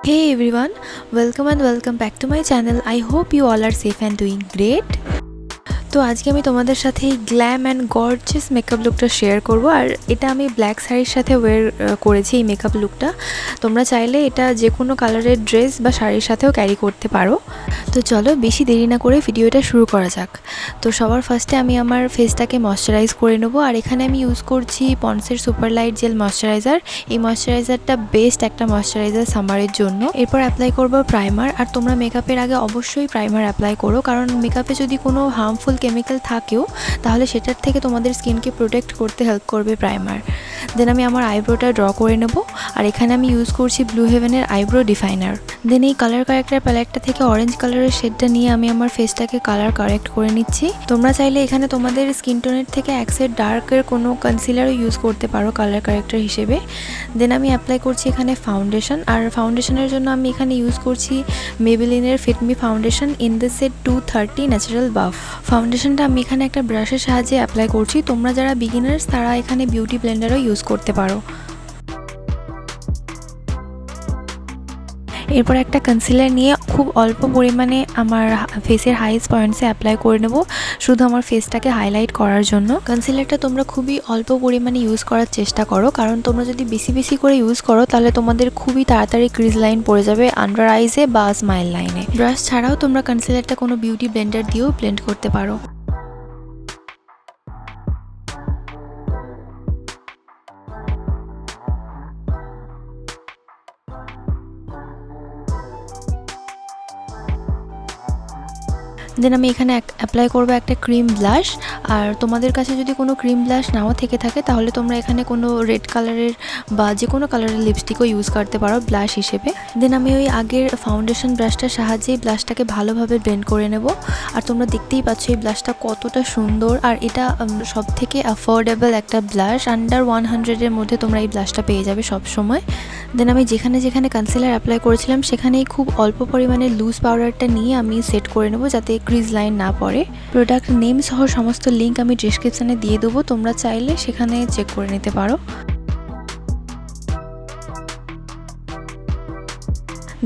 Hey everyone, welcome and welcome back to my channel. I hope you all are safe and doing great. তো আজকে আমি তোমাদের সাথে glam and gorgeous makeup লুকটা share করব। আর এটা আমি ব্ল্যাক শাড়ির সাথে ওয়্যার করেছি এই মেকআপ লুকটা। তোমরা চাইলে এটা যে কোনো কালারের ড্রেস বা শাড়ির সাথেও ক্যারি করতে পারো। তো চলো বেশি দেরি না করে ভিডিওটা শুরু করা যাক। তো সবার ফার্স্টে আমি আমার ফেসটাকে ময়শ্চারাইজ করে নেব। আর এখানে আমি ইউজ করছি পন্ডসের সুপার লাইট জেল ময়শ্চারাইজার। এই ময়শ্চারাইজারটা বেস্ট একটা ময়শ্চারাইজার সামারের জন্য। এরপর অ্যাপ্লাই করব প্রাইমার। আর তোমরা মেকআপের আগে অবশ্যই প্রাইমার অ্যাপ্লাই করো, কারণ মেকআপে যদি কোনো হার্মফুল কেমিক্যাল থাকেও তাহলে সেটার থেকে তোমাদের স্কিনকে প্রোটেক্ট করতে হেল্প করবে প্রাইমার। দেন আমি আমার আইব্রোটা ড্র করে নেব। আর এখানে আমি ইউজ করছি ব্লু হেভেনের আইব্রো ডিফাইনার। দেন এই কালার কারেক্টার প্যালেটটা থেকে অরেঞ্জ কালারের শেডটা নিয়ে আমি আমার ফেসটাকে কালার কারেক্ট করে নিচ্ছি। তোমরা চাইলে এখানে তোমাদের স্কিন টোনের থেকে এক সেট ডার্কের কোনো কনসিলারও ইউজ করতে পারো কালার কারেক্টার হিসেবে। দেন আমি অ্যাপ্লাই করছি এখানে ফাউন্ডেশন। আর ফাউন্ডেশনের জন্য আমি এখানে ইউজ করছি মেবেলিনের fit me foundation in the set 230 natural buff. ফাউন্ডেশনটা আমি এখানে একটা ব্রাশের সাহায্যে অ্যাপ্লাই করছি। তোমরা যারা বিগিনার্স তারা এখানে বিউটি ব্লেন্ডারও ইউজ করতে পারো। এরপর একটা কনসিলার নিয়ে খুব অল্প পরিমাণে আমার ফেসের হাইস্ট পয়েন্টসে অ্যাপ্লাই করে নেব, শুধু আমার ফেসটাকে হাইলাইট করার জন্য। কনসিলারটা তোমরা খুবই অল্প পরিমাণে ইউজ করার চেষ্টা করো, কারণ তোমরা যদি বেশি বেশি করে ইউজ করো তাহলে তোমাদের খুবই তাড়াতাড়ি ক্রিজ লাইন পড়ে যাবে আন্ডার আইজে বা স্মাইল লাইনে। ব্রাশ ছাড়াও তোমরা কনসিলারটা কোনো বিউটি ব্লেন্ডার দিয়েও ব্লেন্ড করতে পারো। দেন আমি এখানে অ্যাপ্লাই করবো একটা ক্রিম ব্লাশ। আর তোমাদের কাছে যদি কোনো ক্রিম ব্লাশ নাও থেকে থাকে তাহলে তোমরা এখানে কোনো রেড কালারের বা যে কোনো কালারের লিপস্টিকও ইউজ করতে পারো ব্লাশ হিসেবে। দেন আমি ওই আগের ফাউন্ডেশন ব্রাশটার সাহায্যে ব্লাশটাকে ভালোভাবে ব্লেন্ড করে নেব। আর তোমরা দেখতেই পাচ্ছ এই ব্লাশটা কতটা সুন্দর। আর এটা সব থেকে অ্যাফোর্ডেবল একটা ব্লাশ, আন্ডার 100-এর মধ্যে তোমরা এই ব্লাশটা পেয়ে যাবে সব সময়। দেন আমি যেখানে যেখানে কনসিলার অ্যাপ্লাই করেছিলাম সেখানেই খুব অল্প পরিমাণে লুজ পাউডারটা নিয়ে আমি সেট করে নেব যাতে ক্রিজ লাইন না পড়ে। প্রোডাক্ট নেম সহ সমস্ত লিঙ্ক আমি ডেসক্রিপশানে দিয়ে দেবো, তোমরা চাইলে সেখানে চেক করে নিতে পারো।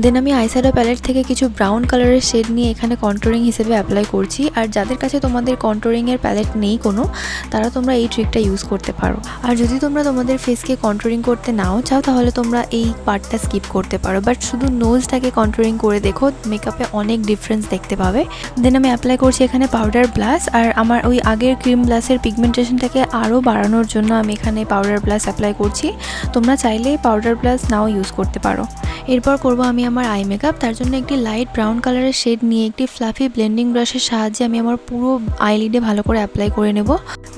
দেন আমি আইশ্যাডো প্যালেট থেকে কিছু ব্রাউন কালারের শেড নিয়ে এখানে কন্ট্রোরিং হিসেবে অ্যাপ্লাই করছি। আর যাদের কাছে তোমাদের কন্ট্রোরিংয়ের প্যালেট নেই কোনো, তারা তোমরা এই ট্রিকটা ইউজ করতে পারো। আর যদি তোমরা তোমাদের ফেসকে কন্ট্রোরিং করতে নাও চাও তাহলে তোমরা এই পার্টটা স্কিপ করতে পারো, বাট শুধু নোজটাকে কন্ট্রোরিং করে দেখো, মেকআপে অনেক ডিফারেন্স দেখতে পাবে। দেন আমি অ্যাপ্লাই করছি এখানে পাউডার ব্লাশ। আর আমার ওই আগের ক্রিম ব্লাশের পিগমেন্টেশনটাকে আরও বাড়ানোর জন্য আমি এখানে পাউডার ব্লাশ অ্যাপ্লাই করছি। তোমরা চাইলে পাউডার ব্লাশ নাও ইউজ করতে পারো। এরপর করবো আমি আমার আই মেকআপ। তার জন্য একটি লাইট ব্রাউন কালারের শেড নিয়ে একটি ফ্লাফি ব্লেন্ডিং ব্রাশের সাহায্যে আমি আমার পুরো আইলিডে ভালো করে অ্যাপ্লাই করে নেব।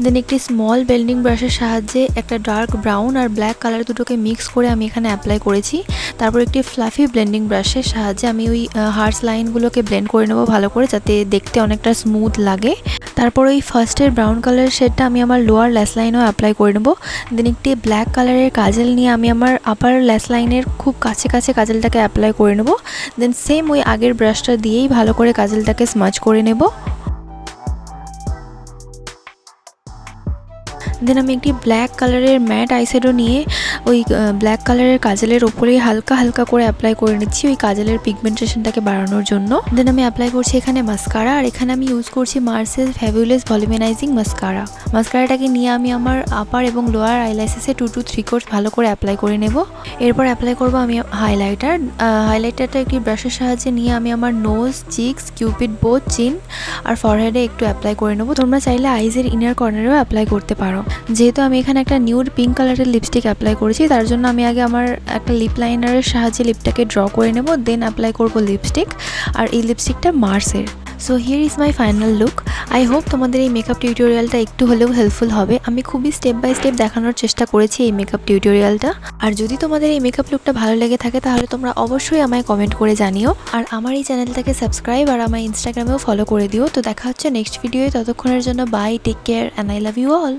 দেন একটি স্মল ব্লেন্ডিং ব্রাশের সাহায্যে একটা ডার্ক ব্রাউন আর ব্ল্যাক কালার দুটোকে মিক্স করে আমি এখানে অ্যাপ্লাই করেছি। তারপর একটি ফ্লাফি ব্লেন্ডিং ব্রাশের সাহায্যে আমি ওই হার্স লাইনগুলোকে ব্লেন্ড করে নেব ভালো করে, যাতে দেখতে অনেকটা স্মুথ লাগে। তারপর ওই ফার্স্টের ব্রাউন কালারের শেডটা আমি আমার লোয়ার ল্যাশ লাইনেও অ্যাপ্লাই করে নেব। দেন একটি ব্ল্যাক কালারের কাজল নিয়ে আমি আমার আপার ল্যাশ লাইনের খুব কাছে কাছে কাজলটাকে অ্যাপ্লাই করে নেব। দেন সেম ওই আগের ব্রাশটা দিয়েই ভালো করে কাজলটাকে স্মাচ করে নেব। দেন আমি একটি ব্ল্যাক কালারের ম্যাট আইশ্যাডো নিয়ে ওই ব্ল্যাক কালারের কাজলের ওপরেই হালকা হালকা করে অ্যাপ্লাই করে নিচ্ছি ওই কাজলের পিগমেন্টেশনটাকে বাড়ানোর জন্য। দেন আমি অ্যাপ্লাই করছি এখানে মাস্কারা। আর এখানে আমি ইউজ করছি মার্সের ফ্যাবুলাস ভলিউমাইজিং মাস্কারা। মাস্কারাটাকে নিয়ে আমি আমার আপার এবং লোয়ার আইল্যাশেসে 2 to 3 কোট ভালো করে অ্যাপ্লাই করে নেব। এরপর অ্যাপ্লাই করব আমি হাইলাইটার। হাইলাইটারটা একটি ব্রাশের সাহায্যে নিয়ে আমি আমার নোজ, চিকস, কিউপিড বো, চিন আর ফরহেডে একটু অ্যাপ্লাই করে নেব। তোমরা চাইলে আইজের ইনার কর্নারেও অ্যাপ্লাই করতে পারো। যেহেতু আমি এখানে একটা নিউড পিঙ্ক কালারের লিপস্টিক অ্যাপ্লাই করেছি, তার জন্য আমি আগে আমার একটা লিপ লাইনারের সাহায্যে লিপটাকে ড্র করে নেব। দেন অ্যাপ্লাই করব লিপস্টিক। আর এই লিপস্টিকটা মার্সের। So here is my final look. I hope তোমাদের এই মেকআপ টিউটোরিয়ালটা একটু হলেও হেল্পফুল হবে। আমি খুবই স্টেপ বাই স্টেপ দেখানোর চেষ্টা করেছি এই মেকআপ টিউটোরিয়ালটা। আর যদি তোমাদের এই মেকআপ লুকটা ভালো লেগে থাকে তাহলে তোমরা অবশ্যই আমায় কমেন্ট করে জানিও। আর আমার এই চ্যানেলটাকে সাবস্ক্রাইব আর আমার ইনস্টাগ্রামেও ফলো করে দিও। তো দেখা হচ্ছে নেক্সট ভিডিওয়ে। ততক্ষণের জন্য bye, take care and I love you all.